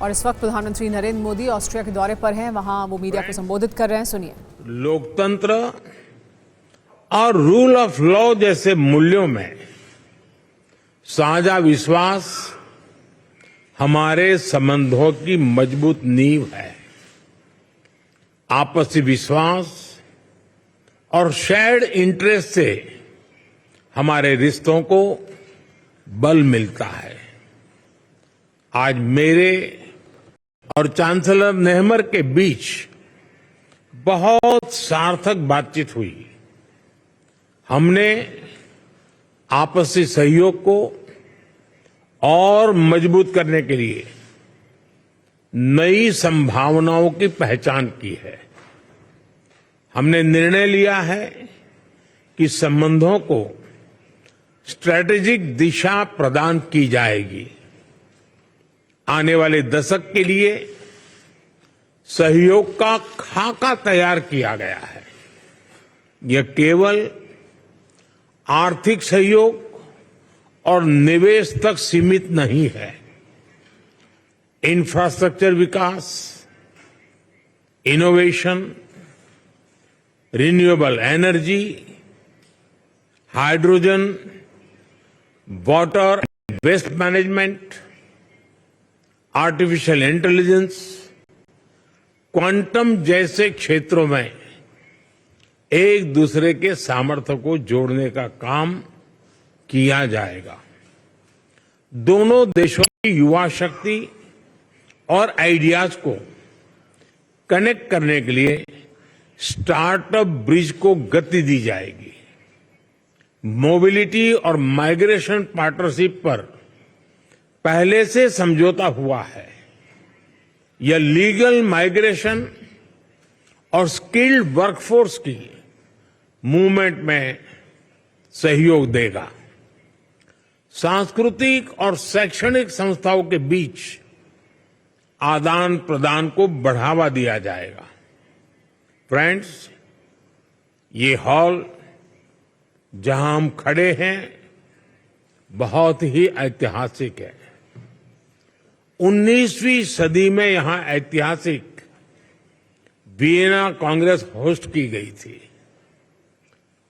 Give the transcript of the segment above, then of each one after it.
और इस वक्त प्रधानमंत्री नरेंद्र मोदी ऑस्ट्रिया के दौरे पर हैं। वहां वो मीडिया को संबोधित कर रहे हैं, सुनिए। लोकतंत्र और रूल ऑफ लॉ जैसे मूल्यों में साझा विश्वास हमारे संबंधों की मजबूत नींव है। आपसी विश्वास और शेयर्ड इंटरेस्ट से हमारे रिश्तों को बल मिलता है। आज मेरे और चांसलर नेहमर के बीच बहुत सार्थक बातचीत हुई। हमने आपसी सहयोग को और मजबूत करने के लिए नई संभावनाओं की पहचान की है। हमने निर्णय लिया है कि संबंधों को स्ट्रैटेजिक दिशा प्रदान की जाएगी। आने वाले दशक के लिए सहयोग का खाका तैयार किया गया है। यह केवल आर्थिक सहयोग और निवेश तक सीमित नहीं है। इंफ्रास्ट्रक्चर विकास, innovation, renewable energy, hydrogen, water and waste management, artificial intelligence, quantum जैसे क्षेत्रों में एक दूसरे के सामर्थ्य को जोड़ने का काम किया जाएगा। दोनों देशों की युवा शक्ति और आइडियाज को कनेक्ट करने के लिए स्टार्टअप ब्रिज को गति दी जाएगी। मोबिलिटी और माइग्रेशन पार्टनरशिप पर पहले से समझौता हुआ है। यह लीगल माइग्रेशन और स्किल्ड वर्कफोर्स की मूवमेंट में सहयोग देगा। सांस्कृतिक और शैक्षणिक संस्थाओं के बीच आदान प्रदान को बढ़ावा दिया जाएगा। फ्रेंड्स, ये हॉल जहां हम खड़े हैं बहुत ही ऐतिहासिक है। 19वीं सदी में यहां ऐतिहासिक वियना कांग्रेस होस्ट की गई थी।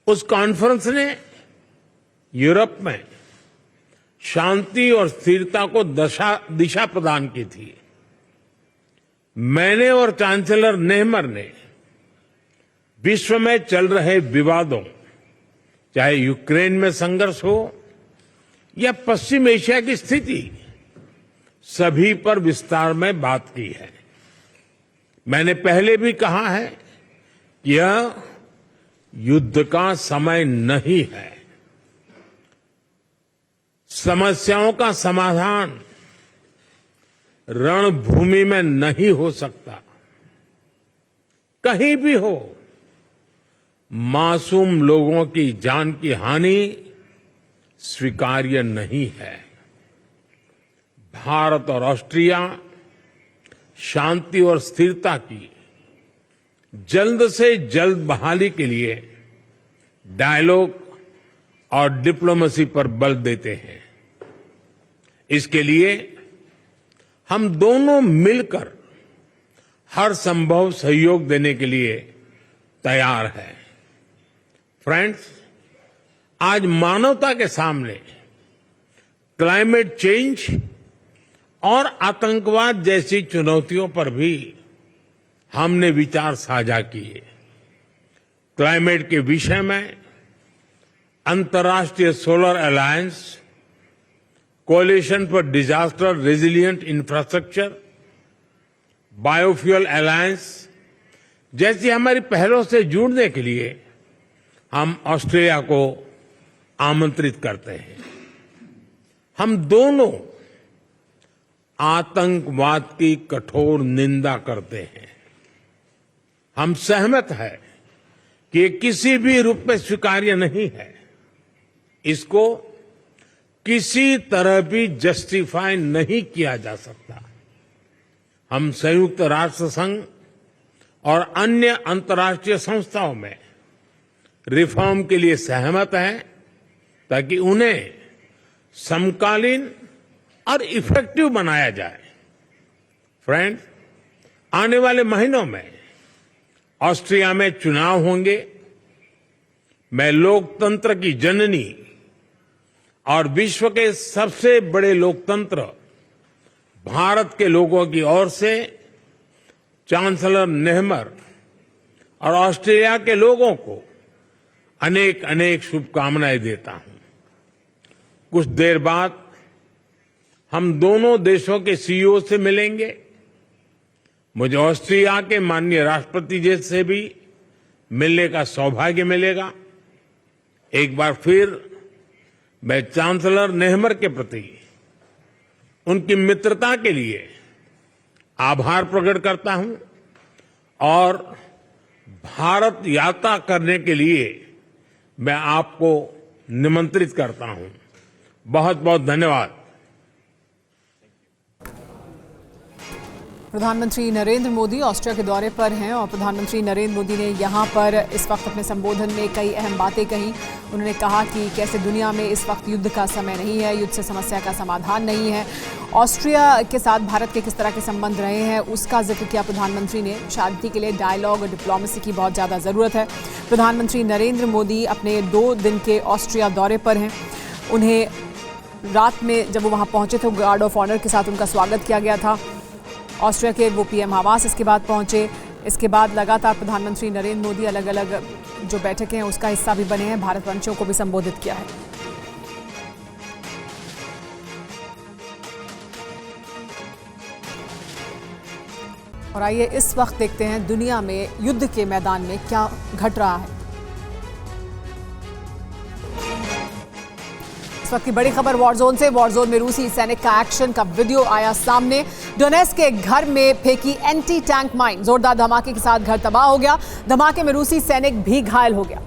उस कॉन्फ्रेंस ने यूरोप में शांति और स्थिरता को दिशा प्रदान की थी। मैंने और चांसलर नेहमर ने विश्व में चल रहे विवादों, चाहे यूक्रेन में संघर्ष हो या पश्चिम एशिया की स्थिति, सभी पर विस्तार में बात की है। मैंने पहले भी कहा है कि यह युद्ध का समय नहीं है। समस्याओं का समाधान रणभूमि में नहीं हो सकता। कहीं भी हो, मासूम लोगों की जान की हानि स्वीकार्य नहीं है। भारत और ऑस्ट्रिया शांति और स्थिरता की जल्द से जल्द बहाली के लिए डायलॉग और डिप्लोमेसी पर बल देते हैं। इसके लिए हम दोनों मिलकर हर संभव सहयोग देने के लिए तैयार हैं। फ्रेंड्स, आज मानवता के सामने क्लाइमेट चेंज और आतंकवाद जैसी चुनौतियों पर भी हमने विचार साझा किए। क्लाइमेट के विषय में अंतर्राष्ट्रीय solar alliance, coalition for disaster resilient infrastructure, biofuel alliance जैसी हमारी पहलों से जुड़ने के लिए हम ऑस्ट्रेलिया को आमंत्रित करते हैं। हम दोनों आतंकवाद की कठोर निंदा करते हैं। हम सहमत हैं कि ये किसी भी रूप में स्वीकार्य नहीं है। इसको किसी तरह भी जस्टिफाई नहीं किया जा सकता। हम संयुक्त राष्ट्र संघ और अन्य अंतर्राष्ट्रीय संस्थाओं में रिफॉर्म के लिए सहमत हैं ताकि उन्हें समकालीन और इफेक्टिव बनाया जाए। फ्रेंड्स, आने वाले महीनों में ऑस्ट्रिया में चुनाव होंगे। मैं लोकतंत्र की जननी और विश्व के सबसे बड़े लोकतंत्र भारत के लोगों की ओर से चांसलर नेहमर और ऑस्ट्रेलिया के लोगों को अनेक अनेक शुभकामनाएं देता हूं। कुछ देर बाद हम दोनों देशों के सीईओ से मिलेंगे। मुझे ऑस्ट्रिया के माननीय राष्ट्रपति जी से भी मिलने का सौभाग्य मिलेगा। एक बार फिर मैं चांसलर नेहमर के प्रति उनकी मित्रता के लिए आभार प्रकट करता हूं और भारत यात्रा करने के लिए मैं आपको निमंत्रित करता हूं। बहुत बहुत धन्यवाद। प्रधानमंत्री नरेंद्र मोदी ऑस्ट्रिया के दौरे पर हैं और प्रधानमंत्री नरेंद्र मोदी ने यहां पर इस वक्त अपने संबोधन में कई अहम बातें कही। उन्होंने कहा कि कैसे दुनिया में इस वक्त युद्ध का समय नहीं है, युद्ध से समस्या का समाधान नहीं है। ऑस्ट्रिया के साथ भारत के किस तरह के संबंध रहे हैं उसका जिक्र किया प्रधानमंत्री ने। शांति के लिए डायलॉग और डिप्लोमेसी की बहुत ज़्यादा ज़रूरत है। प्रधानमंत्री नरेंद्र मोदी अपने 2 दिन के ऑस्ट्रिया दौरे पर हैं। उन्हें रात में जब वो वहाँ पहुँचे तो गार्ड ऑफ ऑनर के साथ उनका स्वागत किया गया था। ऑस्ट्रिया के वो पीएम आवास इसके बाद पहुंचे। इसके बाद लगातार प्रधानमंत्री नरेंद्र मोदी अलग अलग जो बैठकें हैं उसका हिस्सा भी बने हैं। भारतवंशियों को भी संबोधित किया है। और आइए इस वक्त देखते हैं दुनिया में युद्ध के मैदान में क्या घट रहा है। इस वक्त की बड़ी खबर वॉर जोन से। वॉर जोन में रूसी सैनिक का एक्शन का वीडियो आया सामने। डोनेट्स्क के घर में फेंकी एंटी टैंक माइन, जोरदार धमाके के साथ घर तबाह हो गया। धमाके में रूसी सैनिक भी घायल हो गया।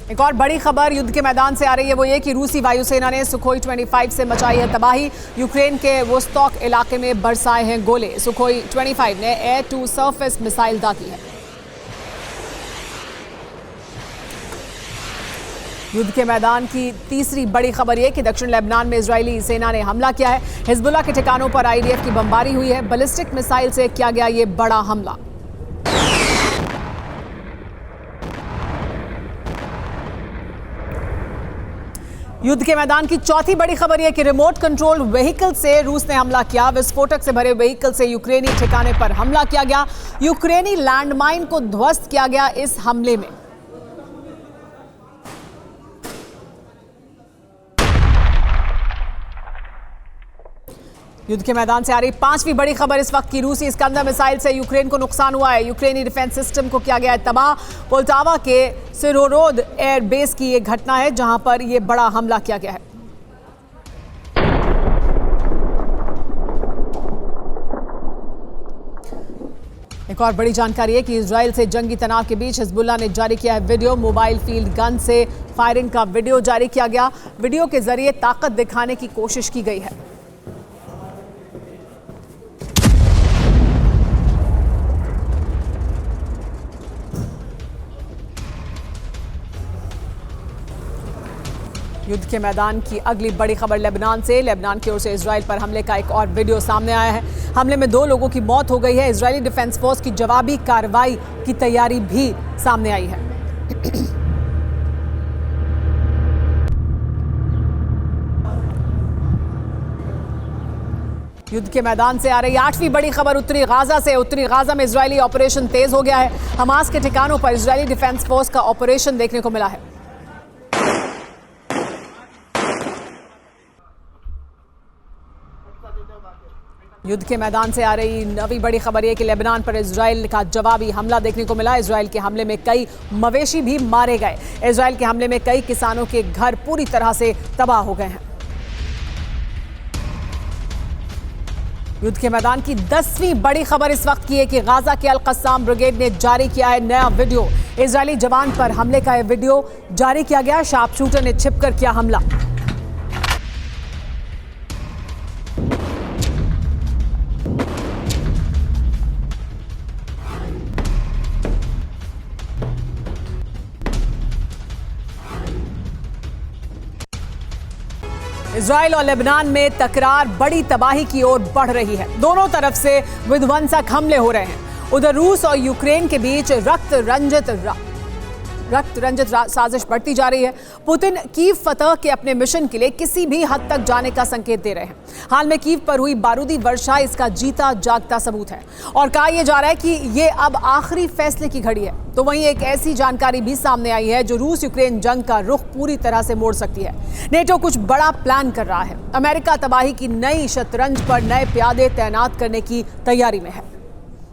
एक और बड़ी खबर युद्ध के मैदान से आ रही है, वो ये कि रूसी वायुसेना ने सुखोई 25 से मचाई है तबाही। यूक्रेन के वोस्तोक इलाके में बरसाए हैं गोले। सुखोई 25 ने एयर टू सरफेस मिसाइल दागी है। युद्ध के मैदान की तीसरी बड़ी खबर यह कि दक्षिण लेबनान में इजरायली सेना ने हमला किया है। हिजबुल्लाह के ठिकानों पर आईडीएफ की बमबारी हुई है। बैलिस्टिक मिसाइल से किया गया ये बड़ा हमला। युद्ध के मैदान की चौथी बड़ी खबर यह कि रिमोट कंट्रोल व्हीकल से रूस ने हमला किया। विस्फोटक से भरे व्हीकल से यूक्रेनी ठिकाने पर हमला किया गया। यूक्रेनी लैंडमाइन को ध्वस्त किया गया इस हमले में। युद्ध के मैदान से आ रही पांचवी बड़ी खबर इस वक्त की। रूसी इस्कंदर मिसाइल से यूक्रेन को नुकसान हुआ है। यूक्रेनी डिफेंस सिस्टम को किया गया है तबाह। पोल्टावा के सिरोरोद एयर बेस की ये घटना है जहां पर यह बड़ा हमला किया गया है। एक और बड़ी जानकारी है कि इजराइल से जंगी तनाव के बीच हिजबुल्लाह ने जारी किया है वीडियो। मोबाइल फील्ड गन से फायरिंग का वीडियो जारी किया गया। वीडियो के जरिए ताकत दिखाने की कोशिश की गई है। युद्ध के मैदान की अगली बड़ी खबर लेबनान से। लेबनान की ओर से इजराइल पर हमले का एक और वीडियो सामने आया है। हमले में 2 लोगों की मौत हो गई है। इजरायली डिफेंस फोर्स की जवाबी कार्रवाई की तैयारी भी सामने आई है। युद्ध के मैदान से आ रही 8वीं बड़ी खबर उत्तरी गाजा से। उत्तरी गाजा में इजरायली ऑपरेशन तेज हो गया है। हमास के ठिकानों पर इजरायली डिफेंस फोर्स का ऑपरेशन देखने को मिला है। युद्ध के मैदान से आ रही 9वीं बड़ी खबर यह कि लेबनान पर इजराइल का जवाबी हमला देखने को मिला। इजराइल के हमले में कई मवेशी भी मारे गए। इजराइल के हमले में कई किसानों के घर पूरी तरह से तबाह हो गए हैं। युद्ध के मैदान की 10वीं बड़ी खबर इस वक्त की है कि गाजा के अल कस्साम ब्रिगेड ने जारी किया है नया वीडियो। इजरायली जवान पर हमले का यह वीडियो जारी किया गया। शार्प शूटर ने छिपकर किया हमला। इजराइल और लेबनान में तकरार बड़ी तबाही की ओर बढ़ रही है। दोनों तरफ से विध्वंसक हमले हो रहे हैं। उधर रूस और यूक्रेन के बीच रक्त रंजित साजिश बढ़ती जा रही है। पुतिन कीव फतह के अपने मिशन के लिए किसी भी हद तक जाने का संकेत दे रहे हैं। हाल में कीव पर हुई बारूदी वर्षा इसका जीता जागता सबूत है और कहा यह जा रहा है कि ये अब आखिरी फैसले की घड़ी है। तो वहीं एक ऐसी जानकारी भी सामने आई है जो रूस यूक्रेन जंग का रुख पूरी तरह से मोड़ सकती है। नेटो कुछ बड़ा प्लान कर रहा है। अमेरिका तबाही की नई शतरंज पर नए प्यादे तैनात करने की तैयारी में है।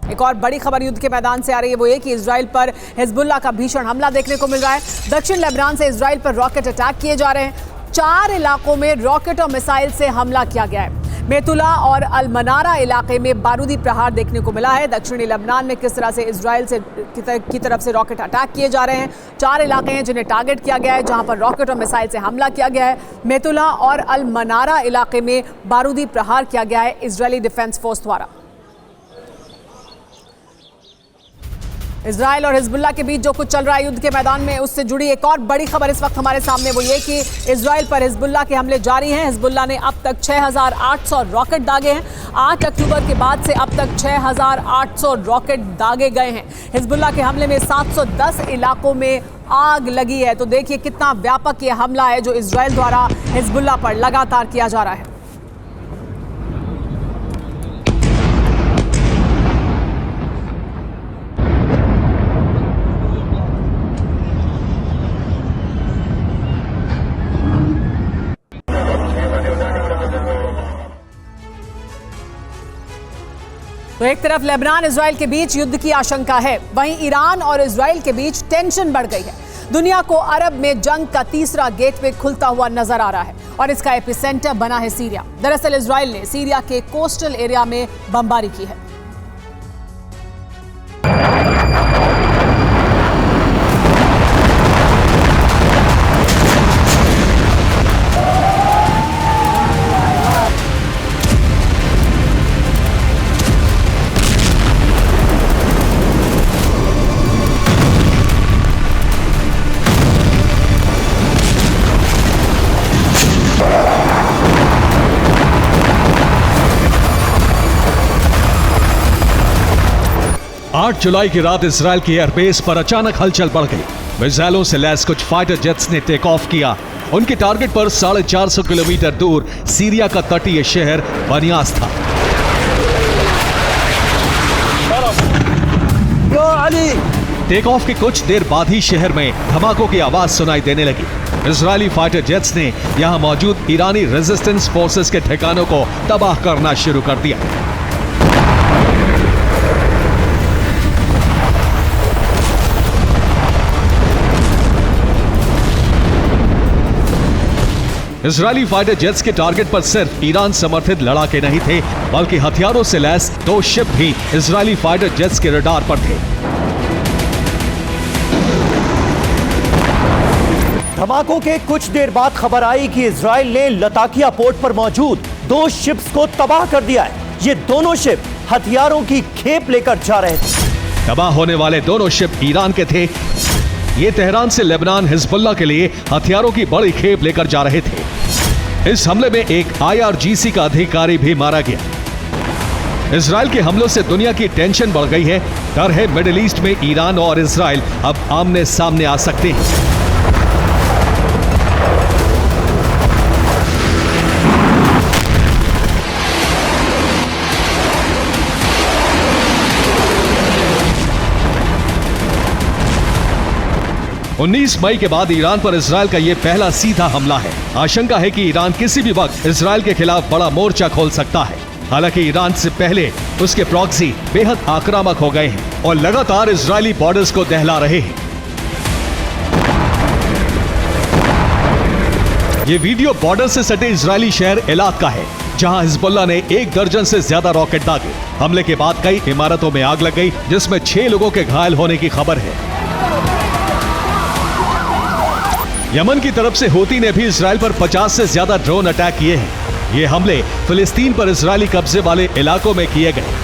एक और बड़ी खबर युद्ध के मैदान से आ रही है, वो ये कि इजराइल पर हिजबुल्लाह का भीषण हमला देखने को मिल रहा है। दक्षिण लेबनान से इजराइल पर रॉकेट अटैक किए जा रहे हैं। 4 इलाकों में रॉकेट और मिसाइल से हमला किया गया है। मेतुला और अल-मनारा इलाके में बारूदी प्रहार देखने को मिला है। दक्षिणी लेबनान में किस तरह से इजराइल की तरफ से रॉकेट अटैक किए जा रहे हैं। 4 इलाके हैं जिन्हें टारगेट किया गया है, जहां पर रॉकेट और मिसाइल से हमला किया गया है। मेतुला और अल-मनारा इलाके में बारूदी प्रहार किया गया है इजरायली डिफेंस फोर्स द्वारा। इजराइल और हिजबुल्लाह के बीच जो कुछ चल रहा है युद्ध के मैदान में, उससे जुड़ी एक और बड़ी खबर इस वक्त हमारे सामने, वो ये कि इजराइल पर हिजबुल्लाह के हमले जारी हैं। हिजबुल्लाह ने अब तक 6,800 रॉकेट दागे हैं। 8 अक्टूबर के बाद से अब तक 6,800 रॉकेट दागे गए हैं। हिजबुल्लाह के हमले में 710 इलाकों में आग लगी है। तो देखिए कितना व्यापक ये हमला है जो इजराइल द्वारा हिजबुल्लाह पर लगातार किया जा रहा है। तो एक तरफ लेबनान इजराइल के बीच युद्ध की आशंका है, वहीं ईरान और इजराइल के बीच टेंशन बढ़ गई है। दुनिया को अरब में जंग का तीसरा गेटवे खुलता हुआ नजर आ रहा है और इसका एपिसेंटर बना है सीरिया। दरअसल इजराइल ने सीरिया के कोस्टल एरिया में बमबारी की है। आठ जुलाई की रात इजराइल की एयरबेस पर अचानक हलचल बढ़ गई। मिसाइलों से लैस कुछ फाइटर जेट्स ने टेक ऑफ किया। उनके टारगेट पर 450 किलोमीटर दूर सीरिया का तटीय शहर बनियास था। टेक ऑफ के कुछ देर बाद ही शहर में धमाकों की आवाज सुनाई देने लगी। इजरायली फाइटर जेट्स ने यहां मौजूद ईरानी रेजिस्टेंस फोर्सेस के ठिकानों को तबाह करना शुरू कर दिया। इजरायली फाइटर जेट्स के टारगेट पर सिर्फ ईरान समर्थित लड़ाके नहीं थे, बल्कि हथियारों से लैस 2 शिप भी इजरायली फाइटर जेट्स के रडार पर थे। धमाकों के कुछ देर बाद खबर आई कि इजराइल ने लताकिया पोर्ट पर मौजूद 2 शिप्स को तबाह कर दिया है। ये दोनों शिप हथियारों की खेप लेकर जा रहे थे। तबाह होने वाले दोनों शिप ईरान के थे। ये तेहरान से लेबनान हिजबुल्लाह के लिए हथियारों की बड़ी खेप लेकर जा रहे थे। इस हमले में एक IRGC का अधिकारी भी मारा गया। इजराइल के हमलों से दुनिया की टेंशन बढ़ गई है। डर है मिडिल ईस्ट में ईरान और इजराइल अब आमने सामने आ सकते हैं। उन्नीस मई के बाद ईरान पर इजराइल का यह पहला सीधा हमला है। आशंका है कि ईरान किसी भी वक्त इजराइल के खिलाफ बड़ा मोर्चा खोल सकता है। हालांकि ईरान से पहले उसके प्रॉक्सी बेहद आक्रामक हो गए हैं और लगातार इजरायली बॉर्डर्स को दहला रहे हैं। ये वीडियो बॉर्डर से सटे इजरायली शहर एलात का है, जहां हिजबुल्लाह ने 1 दर्जन से ज्यादा रॉकेट दागे। हमले के बाद कई इमारतों में आग लग गई, जिसमें 6 लोगों के घायल होने की खबर है। यमन की तरफ से हूती ने भी इजराइल पर 50 से ज्यादा ड्रोन अटैक किए हैं। ये हमले फिलिस्तीन पर इजरायली कब्जे वाले इलाकों में किए गए।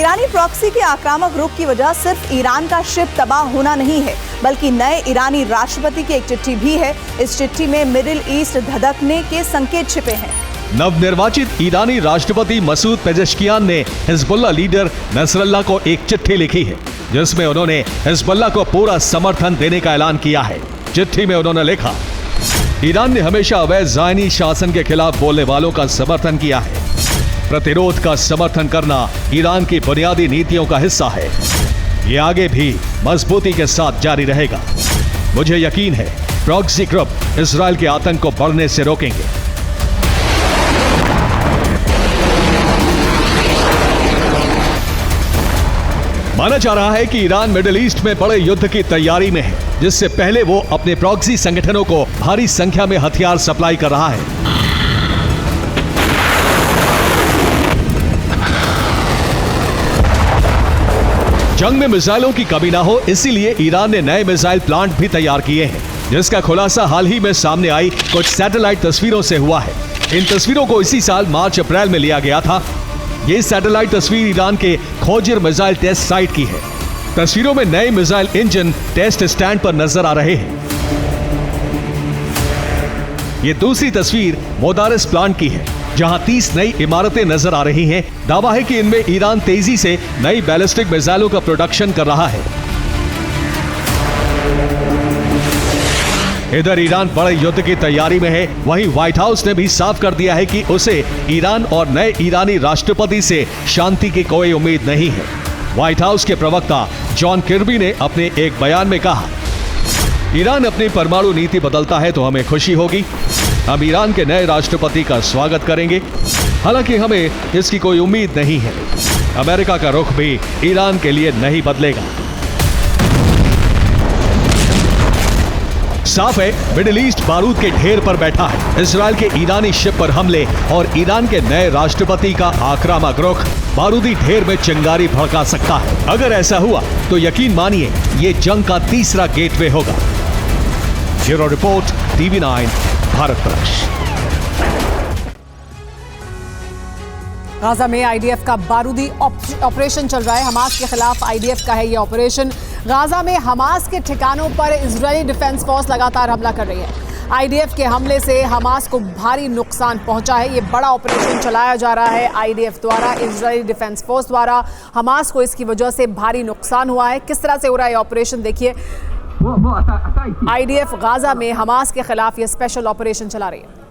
ईरानी प्रॉक्सी के आक्रामक रुख की वजह सिर्फ ईरान का शिप तबाह होना नहीं है, बल्कि नए ईरानी राष्ट्रपति की एक चिट्ठी भी है। इस चिट्ठी में मिडिल ईस्ट धधकने के संकेत छिपे हैं। नवनिर्वाचित ईरानी राष्ट्रपति मसूद पेजेश्कियान ने हिजबुल्लाह लीडर नसरल्लाह को एक चिट्ठी लिखी है, जिसमें उन्होंने हिजबुल्लाह को पूरा समर्थन देने का ऐलान किया है। चिट्ठी में उन्होंने लिखा, ईरान ने हमेशा अवैध ज़ायनी शासन के खिलाफ बोलने वालों का समर्थन किया है। प्रतिरोध का समर्थन करना ईरान की बुनियादी नीतियों का हिस्सा है। ये आगे भी मजबूती के साथ जारी रहेगा। मुझे यकीन है प्रॉक्सी ग्रुप इजराइल के आतंक को बढ़ने से रोकेंगे। माना जा रहा है कि ईरान मिडिल ईस्ट में बड़े युद्ध की तैयारी में है, जिससे पहले वो अपने प्रॉक्सी संगठनों को भारी संख्या में हथियार सप्लाई कर रहा है। जंग में मिसाइलों की कमी ना हो, इसीलिए ईरान ने नए मिसाइल प्लांट भी तैयार किए हैं, जिसका खुलासा हाल ही में सामने आई कुछ सैटेलाइट तस्वीरों से हुआ है। इन तस्वीरों को इसी साल मार्च अप्रैल में लिया गया था। ये सैटेलाइट तस्वीर ईरान के खोजिर मिसाइल टेस्ट साइट की है। तस्वीरों में नए मिसाइल इंजन टेस्ट स्टैंड पर नजर आ रहे हैं। ये दूसरी तस्वीर मोदारिस प्लांट की है, जहां 30 नई इमारतें नजर आ रही हैं। दावा है कि इनमें ईरान तेजी से नई बैलिस्टिक मिसाइलों का प्रोडक्शन कर रहा है। इधर ईरान बड़े युद्ध की तैयारी में है, वहीं व्हाइट हाउस ने भी साफ कर दिया है कि उसे ईरान और नए ईरानी राष्ट्रपति से शांति की कोई उम्मीद नहीं है। व्हाइट हाउस के प्रवक्ता जॉन किर्बी ने अपने एक बयान में कहा, ईरान अपनी परमाणु नीति बदलता है तो हमें खुशी होगी। हम ईरान के नए राष्ट्रपति का स्वागत करेंगे, हालांकि हमें इसकी कोई उम्मीद नहीं है। अमेरिका का रुख भी ईरान के लिए नहीं बदलेगा। साफ है, मिडिल ईस्ट बारूद के ढेर पर बैठा है। इजराइल के ईरानी शिप पर हमले और ईरान के नए राष्ट्रपति का आक्रामक रुख बारूदी ढेर में चिंगारी भड़का सकता है। अगर ऐसा हुआ तो यकीन मानिए ये जंग का तीसरा गेटवे होगा। Bureau report, TV9 Bharatvarsh. Gaza में आईडीएफ का बारूदी ऑपरेशन चल रहा है। हमास के खिलाफ आईडीएफ का है ये ऑपरेशन। गाजा में हमास के ठिकानों पर इजरायली डिफेंस फोर्स लगातार हमला कर रही है। आईडीएफ के हमले से हमास को भारी नुकसान पहुंचा है। ये बड़ा ऑपरेशन चलाया जा रहा है आईडीएफ द्वारा, इजरायली डिफेंस फोर्स द्वारा। हमास को इसकी वजह से भारी नुकसान हुआ है। किस तरह से हो रहा है ऑपरेशन देखिए। आईडीएफ गाजा में हमास के खिलाफ ये स्पेशल ऑपरेशन चला रही है।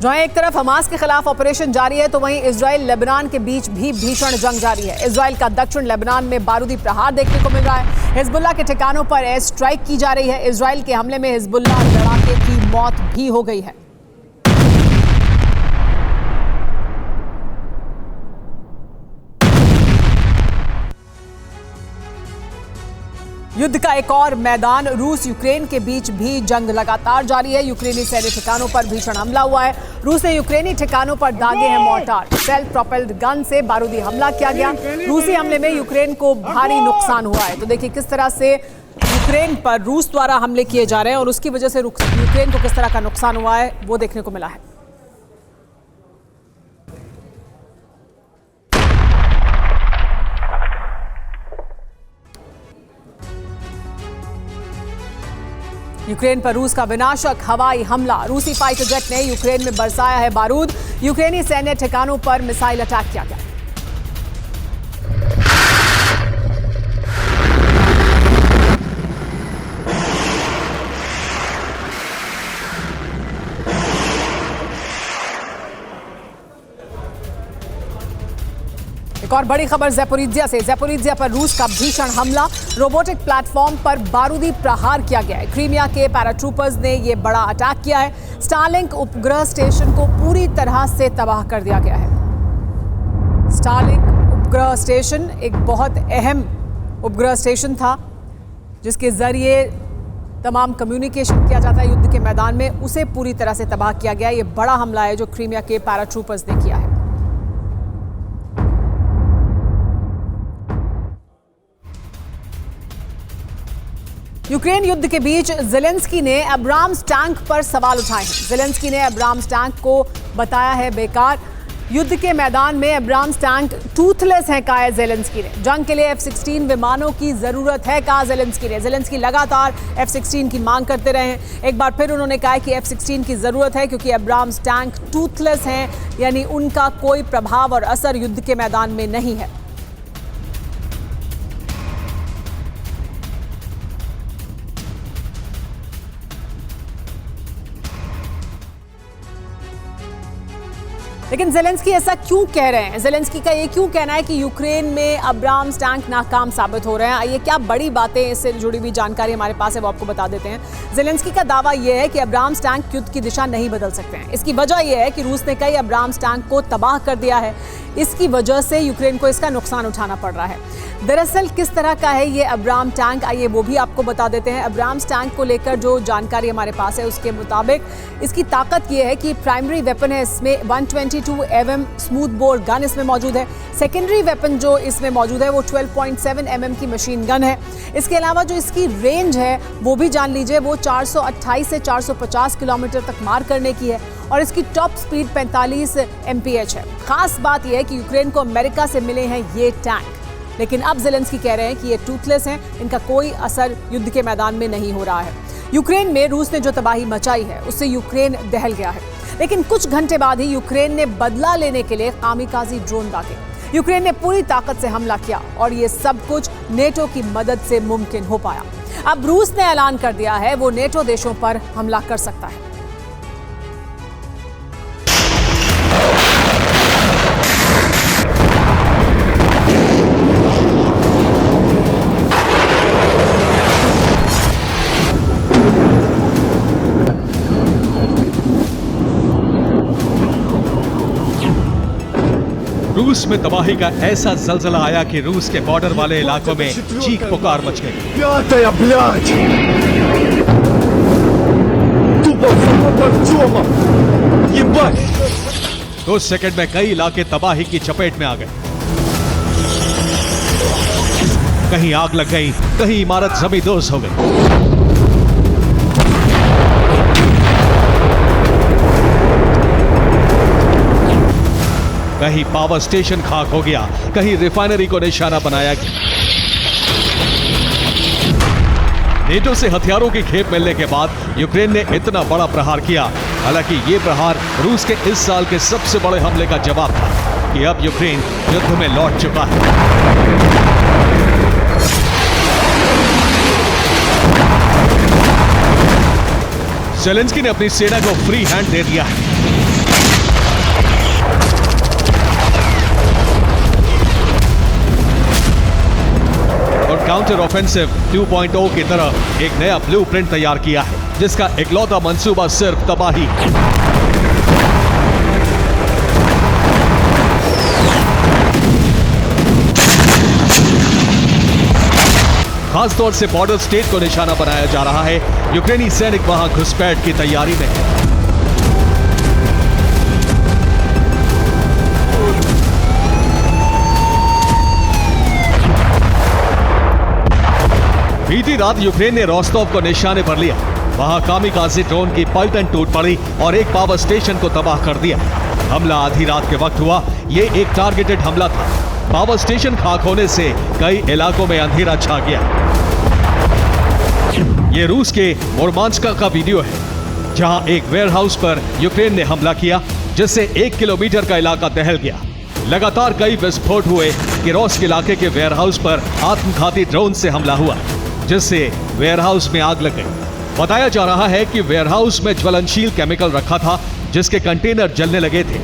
जहां एक तरफ हमास के खिलाफ ऑपरेशन जारी है, तो वहीं इजराइल लेबनान के बीच भी भीषण जंग जारी है। इजराइल का दक्षिण लेबनान में बारूदी प्रहार देखने को मिल रहा है। हिजबुल्लाह के ठिकानों पर एयर स्ट्राइक की जा रही है। इजराइल के हमले में हिजबुल्लाह लड़ाके की मौत भी हो गई है। युद्ध का एक और मैदान रूस यूक्रेन के बीच भी जंग लगातार जारी है। यूक्रेनी सैन्य ठिकानों पर भीषण हमला हुआ है। रूस ने यूक्रेनी ठिकानों पर दागे हैं मोर्टार। सेल्फ प्रोपेल्ड गन से बारूदी हमला किया गया। रूसी हमले में यूक्रेन को भारी नुकसान हुआ है। तो देखिए किस तरह से यूक्रेन पर रूस द्वारा हमले किए जा रहे हैं और उसकी वजह से यूक्रेन को किस तरह का नुकसान हुआ है वो देखने को मिला है। यूक्रेन पर रूस का विनाशक हवाई हमला। रूसी फाइटर जेट ने यूक्रेन में बरसाया है बारूद। यूक्रेनी सैन्य ठिकानों पर मिसाइल अटैक किया गया। एक और बड़ी खबर ज़ैपोरिज्जिया से। ज़ैपोरिज्जिया पर रूस का भीषण हमला। रोबोटिक प्लेटफॉर्म पर बारूदी प्रहार किया गया है। क्रीमिया के पैराट्रूपर्स ने यह बड़ा अटैक किया है। स्टारलिंक उपग्रह स्टेशन को पूरी तरह से तबाह कर दिया गया है। स्टारलिंक उपग्रह स्टेशन एक बहुत अहम उपग्रह स्टेशन था, जिसके जरिए तमाम कम्युनिकेशन किया जाता है युद्ध के मैदान में। उसे पूरी तरह से तबाह किया गया। ये बड़ा हमला है जो क्रीमिया के पैराट्रूपर्स ने किया है। यूक्रेन युद्ध के बीच जेलेंस्की ने अब्राम्स टैंक पर सवाल उठाए हैं। जेलेंस्की ने अब्राम्स टैंक को बताया है बेकार। युद्ध के मैदान में अब्राम्स टैंक टूथलेस है, कहा है जेलेंस्की ने। जंग के लिए F-16 विमानों की जरूरत है, कहा जेलेंस्की ने। जेलेंस्की लगातार F-16 की मांग करते रहे हैं। एक बार फिर उन्होंने कहा कि F-16 की जरूरत है क्योंकि अब्राम्स टैंक टूथलेस हैं, यानी उनका कोई प्रभाव और असर युद्ध के मैदान में नहीं है। लेकिन जेलेंस्की ऐसा क्यों कह रहे हैं? जेलेंस्की का ये क्यों कहना है कि यूक्रेन में अब्राम्स टैंक नाकाम साबित हो रहे हैं? ये क्या बड़ी बातें, इससे जुड़ी हुई जानकारी हमारे पास है, वो आपको बता देते हैं। जेलेंस्की का दावा यह है कि अब्राम्स टैंक युद्ध की दिशा नहीं बदल सकते हैं। इसकी वजह यह है कि रूस ने कई अब्राम्स टैंक को तबाह कर दिया है। इसकी वजह से यूक्रेन को इसका नुकसान उठाना पड़ रहा है। दरअसल किस तरह का है ये अब्राम टैंक, आइए वो भी आपको बता देते हैं। अब्राम्स टैंक को लेकर जो जानकारी हमारे पास है उसके मुताबिक इसकी ताकत ये है कि प्राइमरी वेपन है इसमें 122 mm स्मूथ बोर गन इसमें मौजूद है। सेकेंडरी वेपन जो इसमें मौजूद है वो 12.7 mm की मशीन गन है। इसके अलावा जो इसकी रेंज है वो भी जान लीजिए, वो 428 से 450 किलोमीटर तक मार करने की है और इसकी टॉप स्पीड 45 mph है। खास बात यह है कि यूक्रेन को अमेरिका से मिले हैं ये टैंक, लेकिन अब जेलेंस्की कह रहे हैं कि ये टूथलेस हैं, इनका कोई असर युद्ध के मैदान में नहीं हो रहा है। यूक्रेन में रूस ने जो तबाही मचाई है उससे यूक्रेन दहल गया है, लेकिन कुछ घंटे बाद ही यूक्रेन ने बदला लेने के लिए कामिकाजी ड्रोन दागे। यूक्रेन ने पूरी ताकत से हमला किया और ये सब कुछ नेटो की मदद से मुमकिन हो पाया। अब रूस ने ऐलान कर दिया है वो नेटो देशों पर हमला कर सकता है। रूस में तबाही का ऐसा जलजला आया कि रूस के बॉर्डर वाले इलाकों में चीख पुकार मच गई। 2 सेकंड में कई इलाके तबाही की चपेट में आ गए। कहीं आग लग गई, कहीं इमारत जमींदोज हो गई। कहीं पावर स्टेशन खाक हो गया, कहीं रिफाइनरी को निशाना बनाया गया। नेटो से हथियारों की खेप मिलने के बाद यूक्रेन ने इतना बड़ा प्रहार किया। हालांकि ये प्रहार रूस के इस साल के सबसे बड़े हमले का जवाब था कि अब यूक्रेन युद्ध में लौट चुका है। जेलेंस्की ने अपनी सेना को फ्री हैंड दे दिया है। और काउंटर ऑफेंसिव 2.0 की तरह एक नया ब्लूप्रिंट तैयार किया है, जिसका इकलौता मंसूबा सिर्फ तबाही है। खासतौर से बॉर्डर स्टेट को निशाना बनाया जा रहा है। यूक्रेनी सैनिक वहां घुसपैठ की तैयारी में है। बीती रात यूक्रेन ने रोस्टोव को निशाने पर लिया। वहां कामिकाज़े ड्रोन की पलटन टूट पड़ी और एक पावर स्टेशन को तबाह कर दिया। हमला आधी रात के वक्त हुआ। ये एक टारगेटेड हमला था। पावर स्टेशन खाक होने से कई इलाकों में अंधेरा छा गया। ये रूस के मुर्मांस्क का वीडियो है, जहां एक वेयरहाउस पर यूक्रेन ने हमला किया, जिससे 1 किलोमीटर का इलाका दहल गया। लगातार कई विस्फोट हुए। किरोस्क इलाके के वेयरहाउस पर आत्मघाती ड्रोन से हमला हुआ, जिससे वेयरहाउस में आग लग गई। बताया जा रहा है कि वेयरहाउस में ज्वलनशील केमिकल रखा था, जिसके कंटेनर जलने लगे थे।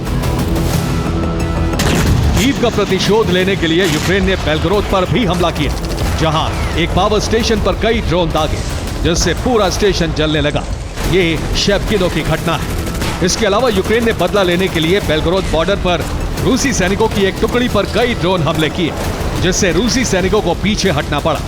कीव का प्रतिशोध लेने के लिए यूक्रेन ने बेलगोरोद पर भी हमला किया, जहां एक पावर स्टेशन पर कई ड्रोन दागे, जिससे पूरा स्टेशन जलने लगा। ये शेवकिनो की घटना है। इसके अलावा यूक्रेन ने बदला लेने के लिए बेलगोरोद बॉर्डर पर रूसी सैनिकों की एक टुकड़ी पर कई ड्रोन हमले किए, जिससे रूसी सैनिकों को पीछे हटना पड़ा।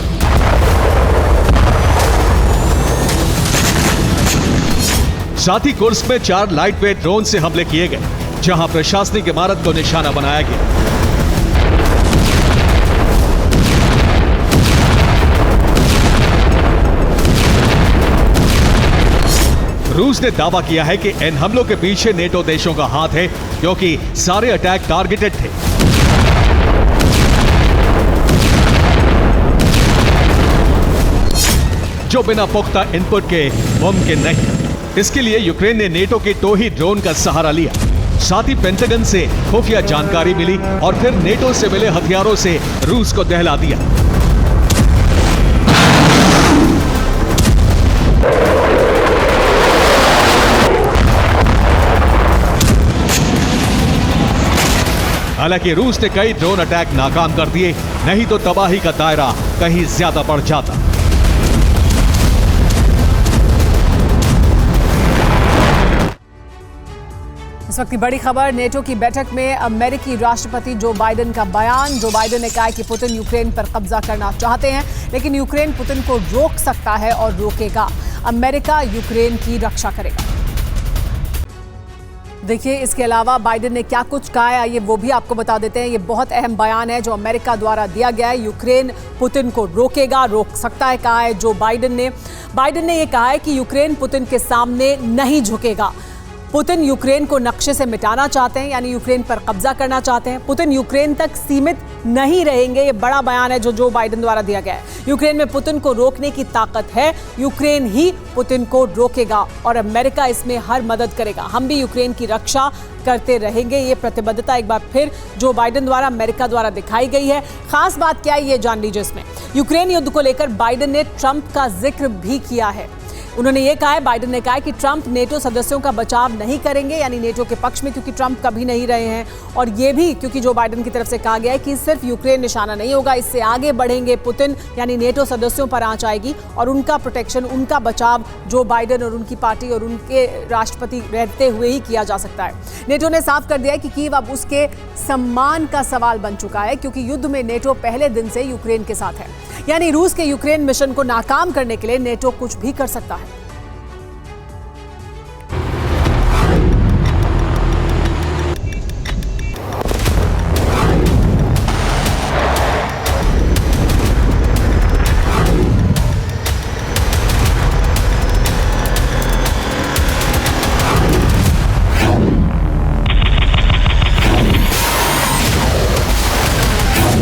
साथ ही कुर्स्क में 4 लाइट वेट ड्रोन से हमले किए गए, जहां प्रशासनिक इमारत को निशाना बनाया गया। रूस ने दावा किया है कि इन हमलों के पीछे नेटो देशों का हाथ है, क्योंकि सारे अटैक टारगेटेड थे। जो बिना पुख्ता इनपुट के मुमकिन नहीं। इसके लिए यूक्रेन ने नेटो के टोही ड्रोन का सहारा लिया। साथ ही पेंटागन से खुफिया जानकारी मिली और फिर नेटो से मिले हथियारों से रूस को दहला दिया। हालांकि रूस ने कई ड्रोन अटैक नाकाम कर दिए, नहीं तो तबाही का दायरा कहीं ज्यादा बढ़ जाता। इस वक्त की बड़ी खबर, नेटो की बैठक में अमेरिकी राष्ट्रपति जो बाइडेन का बयान। जो बाइडेन ने कहा कि पुतिन यूक्रेन पर कब्जा करना चाहते हैं, लेकिन यूक्रेन पुतिन को रोक सकता है और रोकेगा। अमेरिका यूक्रेन की रक्षा करेगा। देखिए, इसके अलावा बाइडेन ने क्या कुछ कहा है, ये वो भी आपको बता देते हैं। ये बहुत अहम बयान है जो अमेरिका द्वारा दिया गया है। यूक्रेन पुतिन को रोकेगा, रोक सकता है, कहा है जो बाइडेन ने ये कहा है कि यूक्रेन पुतिन के सामने नहीं झुकेगा। पुतिन यूक्रेन को नक्शे से मिटाना चाहते हैं, यानी यूक्रेन पर कब्जा करना चाहते हैं। पुतिन यूक्रेन तक सीमित नहीं रहेंगे। ये बड़ा बयान है जो बाइडेन द्वारा दिया गया है। यूक्रेन में पुतिन को रोकने की ताकत है, यूक्रेन ही पुतिन को रोकेगा और अमेरिका इसमें हर मदद करेगा। हम भी यूक्रेन की रक्षा करते रहेंगे। ये प्रतिबद्धता एक बार फिर जो बाइडेन द्वारा अमेरिका द्वारा दिखाई गई है। खास बात क्या है, ये जान लीजिए। इसमें यूक्रेन युद्ध को लेकर बाइडेन ने ट्रंप का जिक्र भी किया है। उन्होंने ये कहा है, बाइडेन ने कहा है कि ट्रंप नेटो सदस्यों का बचाव नहीं करेंगे, यानी नेटो के पक्ष में, क्योंकि ट्रंप कभी नहीं रहे हैं। और ये भी क्योंकि जो बाइडेन की तरफ से कहा गया है कि सिर्फ यूक्रेन निशाना नहीं होगा, इससे आगे बढ़ेंगे पुतिन, यानी नेटो सदस्यों पर आंच आएगी और उनका प्रोटेक्शन, उनका बचाव जो बाइडेन और उनकी पार्टी और उनके राष्ट्रपति रहते हुए ही किया जा सकता है। नेटो ने साफ कर दिया है कि कीव अब उसके सम्मान का सवाल बन चुका है, क्योंकि युद्ध में नेटो पहले दिन से यूक्रेन के साथ है। यानी रूस के यूक्रेन मिशन को नाकाम करने के लिए नेटो कुछ भी कर सकता है।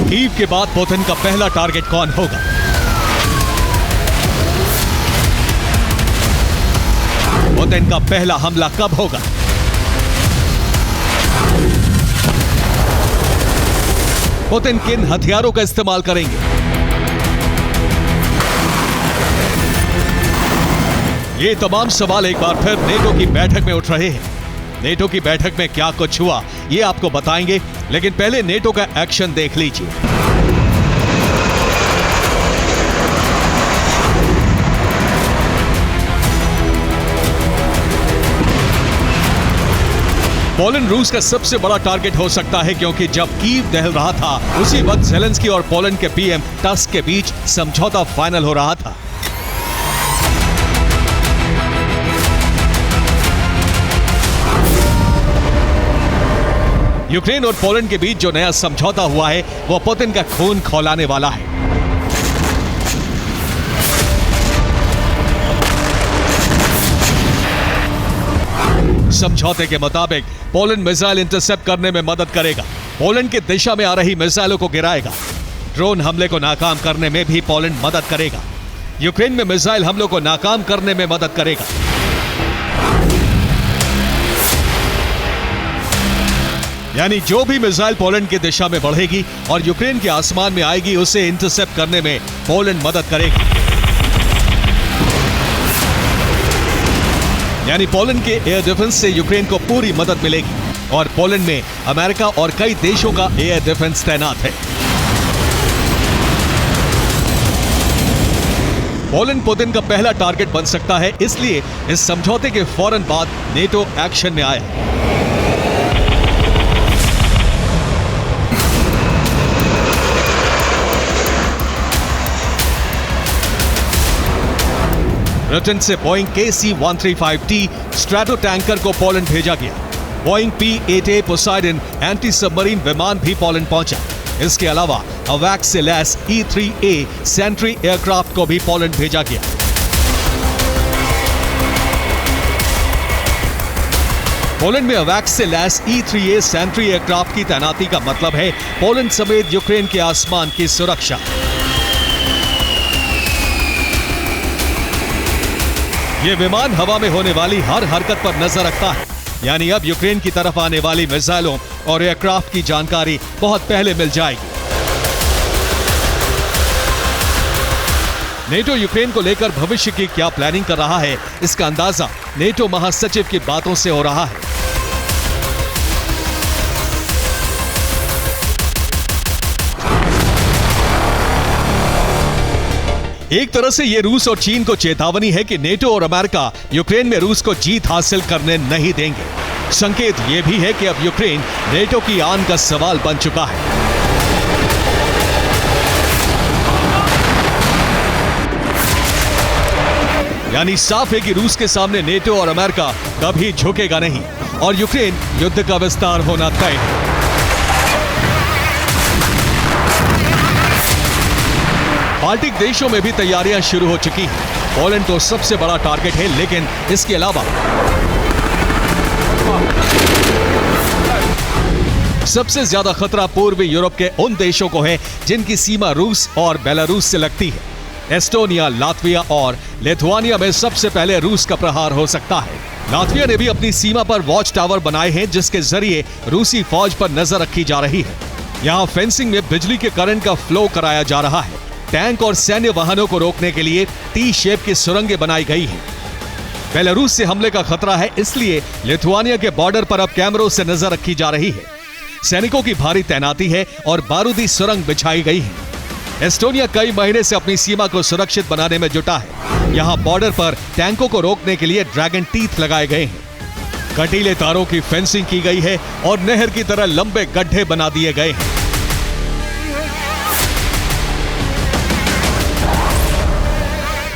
कीव के बाद पुतिन का पहला टारगेट कौन होगा? पुतिन का पहला हमला कब होगा? पुतिन किन हथियारों का इस्तेमाल करेंगे? ये तमाम सवाल एक बार फिर नेटो की बैठक में उठ रहे हैं। नेटो की बैठक में क्या कुछ हुआ, ये आपको बताएंगे, लेकिन पहले नेटो का एक्शन देख लीजिए। पोलैंड रूस का सबसे बड़ा टारगेट हो सकता है, क्योंकि जब कीव दहल रहा था उसी वक्त ज़ेलेंस्की और पोलैंड के पीएम टस्क के बीच समझौता फाइनल हो रहा था। यूक्रेन और पोलैंड के बीच जो नया समझौता हुआ है वो पुतिन का खून खौलाने वाला है। समझौते के मुताबिक पोलैंड मिसाइल इंटरसेप्ट करने में मदद करेगा, पोलैंड की दिशा में आ रही मिसाइलों को गिराएगा, ड्रोन हमले को नाकाम करने में भी पोलैंड मदद करेगा, यूक्रेन में मिसाइल हमलों को नाकाम करने में मदद करेगा। यानी जो भी मिसाइल पोलैंड की दिशा में बढ़ेगी और यूक्रेन के आसमान में आएगी, उसे इंटरसेप्ट करने में पोलैंड मदद करेगी। यानी पोलैंड के एयर डिफेंस से यूक्रेन को पूरी मदद मिलेगी और पोलैंड में अमेरिका और कई देशों का एयर डिफेंस तैनात है। पोलैंड पुतिन का पहला टारगेट बन सकता है, इसलिए इस समझौते के फौरन बाद नेटो एक्शन में आया। ब्रिटेन से बोइंग KC-135T स्ट्रैटो टैंकर को पोलैंड भेजा गया। Boeing P-8A Poseidon anti submarine विमान भी पोलैंड पहुंचा। इसके अलावा अवैक्स से लैस E-3A सेंट्री एयरक्राफ्ट को भी पोलैंड भेजा गया। पोलैंड में अवैक्स से लैस E-3A सैंट्री एयरक्राफ्ट की तैनाती का मतलब है पोलैंड समेत यूक्रेन के आसमान की सुरक्षा। ये विमान हवा में होने वाली हर हरकत पर नजर रखता है, यानी अब यूक्रेन की तरफ आने वाली मिसाइलों और एयरक्राफ्ट की जानकारी बहुत पहले मिल जाएगी। नेटो यूक्रेन को लेकर भविष्य की क्या प्लानिंग कर रहा है, इसका अंदाजा नेटो महासचिव की बातों से हो रहा है। एक तरह से ये रूस और चीन को चेतावनी है कि नेटो और अमेरिका यूक्रेन में रूस को जीत हासिल करने नहीं देंगे। संकेत ये भी है कि अब यूक्रेन नेटो की आन का सवाल बन चुका है। यानी साफ है कि रूस के सामने नेटो और अमेरिका कभी झुकेगा नहीं और यूक्रेन युद्ध का विस्तार होना तय है। बाल्टिक देशों में भी तैयारियां शुरू हो चुकी हैं। पोलैंड तो सबसे बड़ा टारगेट है, लेकिन इसके अलावा सबसे ज्यादा खतरा पूर्वी यूरोप के उन देशों को है जिनकी सीमा रूस और बेलारूस से लगती है। एस्टोनिया, लातविया और लिथुआनिया में सबसे पहले रूस का प्रहार हो सकता है। लातविया ने भी अपनी सीमा पर वॉच टावर बनाए हैं, जिसके जरिए रूसी फौज पर नजर रखी जा रही है। यहाँ फेंसिंग में बिजली के करंट का फ्लो कराया जा रहा है। टैंक और सैन्य वाहनों को रोकने के लिए टी शेप की सुरंगें बनाई गई हैं। बेलारूस से हमले का खतरा है, इसलिए लिथुआनिया के बॉर्डर पर अब कैमरों से नजर रखी जा रही है। सैनिकों की भारी तैनाती है और बारूदी सुरंग बिछाई गई है। एस्टोनिया कई महीने से अपनी सीमा को सुरक्षित बनाने में जुटा है। यहाँ बॉर्डर पर टैंकों को रोकने के लिए ड्रैगन टीथ लगाए गए हैं। कटीले तारों की फेंसिंग की गई है और नहर की तरह लंबे गड्ढे बना दिए गए हैं।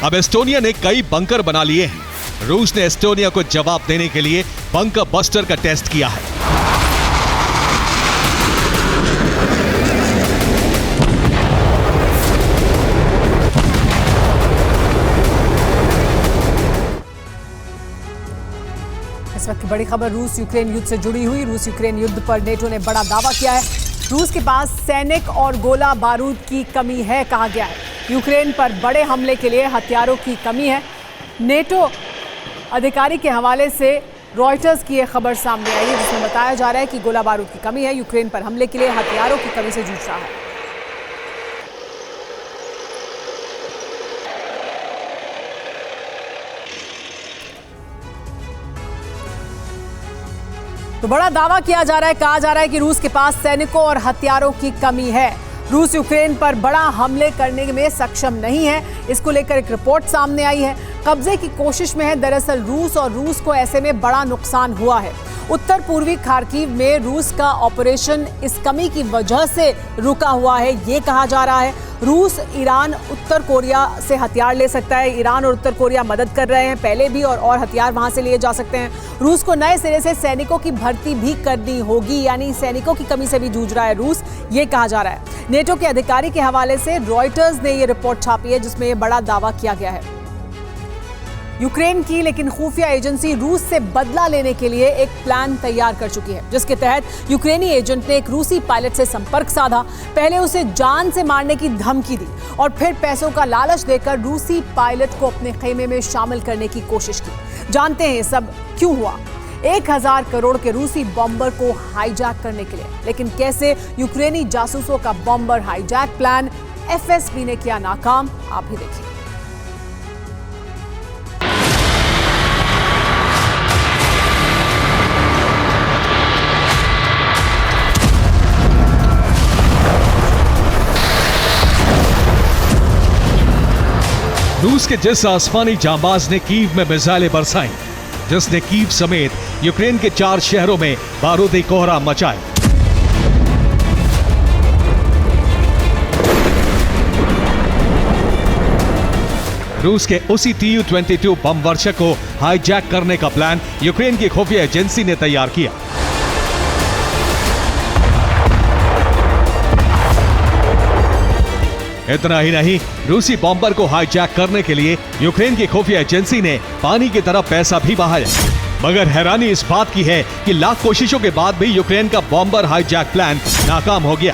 अब एस्टोनिया ने कई बंकर बना लिए हैं। रूस ने एस्टोनिया को जवाब देने के लिए बंकर बस्टर का टेस्ट किया है। इस वक्त की बड़ी खबर रूस यूक्रेन युद्ध से जुड़ी हुई। रूस यूक्रेन युद्ध पर नेटो ने बड़ा दावा किया है। रूस के पास सैनिक और गोला बारूद की कमी है, कहा गया है। यूक्रेन पर बड़े हमले के लिए हथियारों की कमी है। नेटो अधिकारी के हवाले से रॉयटर्स की यह खबर सामने आई है, जिसमें बताया जा रहा है कि गोला बारूद की कमी है। यूक्रेन पर हमले के लिए हथियारों की कमी से जूझ रहा है। तो बड़ा दावा किया जा रहा है, कहा जा रहा है कि रूस के पास सैनिकों और हथियारों की कमी है। रूस यूक्रेन पर बड़ा हमले करने में सक्षम नहीं है। इसको लेकर एक रिपोर्ट सामने आई है। कब्जे की कोशिश में है। दरअसल रूस को ऐसे में बड़ा नुकसान हुआ है। उत्तर पूर्वी खार्किव में रूस का ऑपरेशन इस कमी की वजह से रुका हुआ है, ये कहा जा रहा है। रूस, ईरान, उत्तर कोरिया से हथियार ले सकता है। ईरान और उत्तर कोरिया मदद कर रहे हैं पहले भी, और हथियार वहां से लिए जा सकते हैं। रूस को नए सिरे से सैनिकों की भर्ती भी करनी होगी, यानी सैनिकों की कमी से भी जूझ रहा है रूस, ये कहा जा रहा है। नेटो के अधिकारी के हवाले से रॉयटर्स ने ये रिपोर्ट छापी है, जिसमें ये बड़ा दावा किया गया है। यूक्रेन की लेकिन खुफिया एजेंसी रूस से बदला लेने के लिए एक प्लान तैयार कर चुकी है, जिसके तहत यूक्रेनी एजेंट ने एक रूसी पायलट से संपर्क साधा। पहले उसे जान से मारने की धमकी दी और फिर पैसों का लालच देकर रूसी पायलट को अपने खेमे में शामिल करने की कोशिश की। जानते हैं सब क्यों हुआ? 1000 करोड़ के रूसी बॉम्बर को हाईजैक करने के लिए। लेकिन कैसे यूक्रेनी जासूसों का बॉम्बर हाईजैक प्लान एफएसबी ने किया नाकाम, आप भी देखिए। रूस के जिस आसमानी जांबाज ने कीव में मिसाइलें बरसाई, जिसने कीव समेत यूक्रेन के 4 शहरों में बारूदी कोहरा मचाई, रूस के उसी Tu-22 बम वर्षक को हाईजैक करने का प्लान यूक्रेन की खुफिया एजेंसी ने तैयार किया। इतना ही नहीं, रूसी बॉम्बर को हाईजैक करने के लिए यूक्रेन की खुफिया एजेंसी ने पानी की तरफ पैसा भी बहाया। मगर हैरानी इस बात की है कि लाख कोशिशों के बाद भी यूक्रेन का बॉम्बर हाईजैक प्लान नाकाम हो गया।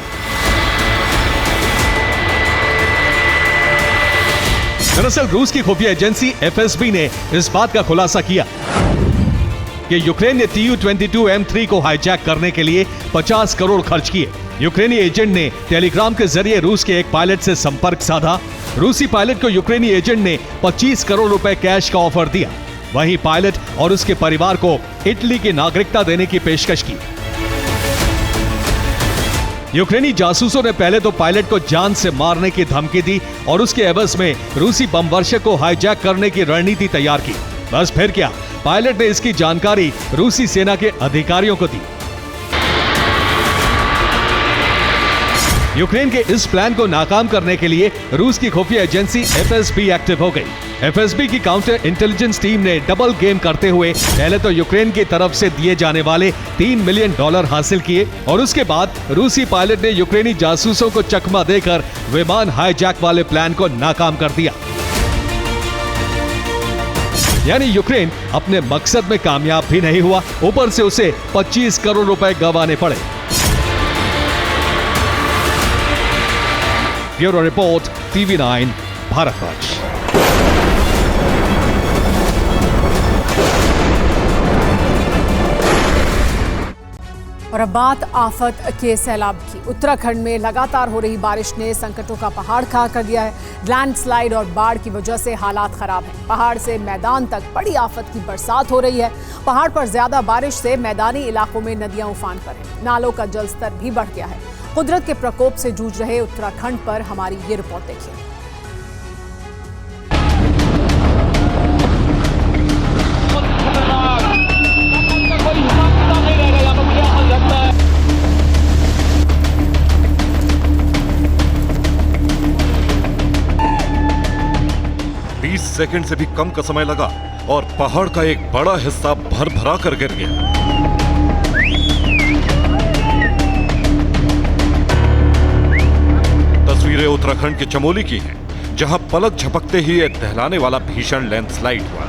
दरअसल रूस की खुफिया एजेंसी FSB ने इस बात का खुलासा किया कि यूक्रेन ने Tu-22 M3 को हाईजैक करने के लिए 50 करोड़ खर्च किए। यूक्रेनी एजेंट ने टेलीग्राम के जरिए रूस के एक पायलट से संपर्क साधा। रूसी पायलट को यूक्रेनी एजेंट ने 25 करोड़ रुपए कैश का ऑफर दिया। वहीं पायलट और उसके परिवार को इटली की नागरिकता देने की पेशकश की। यूक्रेनी जासूसों ने पहले तो पायलट को जान से मारने की धमकी दी और उसके एवज में रूसी बमवर्षक को हाईजैक करने की रणनीति तैयार की। बस फिर क्या, पायलट ने इसकी जानकारी रूसी सेना के अधिकारियों को दी। यूक्रेन के इस प्लान को नाकाम करने के लिए रूस की खुफिया एजेंसी FSB एक्टिव हो गई। FSB की काउंटर इंटेलिजेंस टीम ने डबल गेम करते हुए पहले तो यूक्रेन की तरफ से दिए जाने वाले $3 मिलियन हासिल किए और उसके बाद रूसी पायलट ने यूक्रेनी जासूसों को चकमा देकर विमान हाईजैक वाले प्लान को नाकाम कर दिया। यानी यूक्रेन अपने मकसद में कामयाब भी नहीं हुआ, ऊपर से उसे 25 करोड़ रुपए गंवाने पड़े। Bureau report, TV9 Bharatvarsh. और अब बात आफत के सैलाब की। उत्तराखंड में लगातार हो रही बारिश ने संकटों का पहाड़ खड़ा कर दिया है। लैंडस्लाइड और बाढ़ की वजह से हालात खराब हैं। पहाड़ से मैदान तक बड़ी आफत की बरसात हो रही है। पहाड़ पर ज्यादा बारिश से मैदानी इलाकों में नदियां उफान पर हैं। नालों का जलस्तर भी बढ़ गया है। कुदरत के प्रकोप से जूझ रहे उत्तराखंड पर हमारी ये रिपोर्ट देखिए। सेकंड से भी कम का समय लगा और पहाड़ का एक बड़ा हिस्सा भर भरा कर गिर गया। तस्वीरें उत्तराखंड के चमोली की हैं, जहां पलक झपकते ही एक दहलाने वाला भीषण लैंडस्लाइड हुआ।